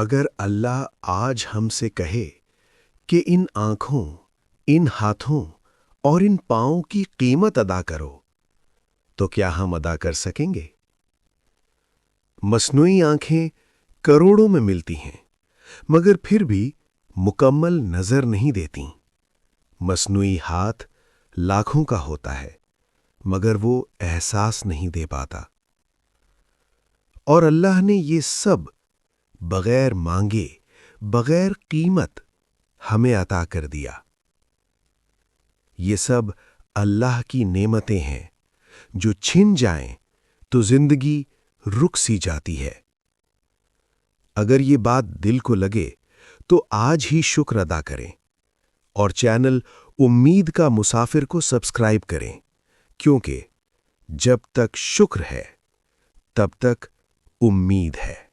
اگر اللہ آج ہم سے کہے کہ ان آنکھوں، ان ہاتھوں اور ان پاؤں کی قیمت ادا کرو، تو کیا ہم ادا کر سکیں گے؟ مصنوعی آنکھیں کروڑوں میں ملتی ہیں، مگر پھر بھی مکمل نظر نہیں دیتیں۔ مصنوعی ہاتھ لاکھوں کا ہوتا ہے، مگر وہ احساس نہیں دے پاتا۔ اور اللہ نے یہ سب بغیر مانگے، بغیر قیمت ہمیں عطا کر دیا۔ یہ سب اللہ کی نعمتیں ہیں جو چھن جائیں تو زندگی رک سی جاتی ہے۔ اگر یہ بات دل کو لگے تو آج ہی شکر ادا کریں اور چینل امید کا مسافر کو سبسکرائب کریں، کیونکہ جب تک شکر ہے تب تک امید ہے۔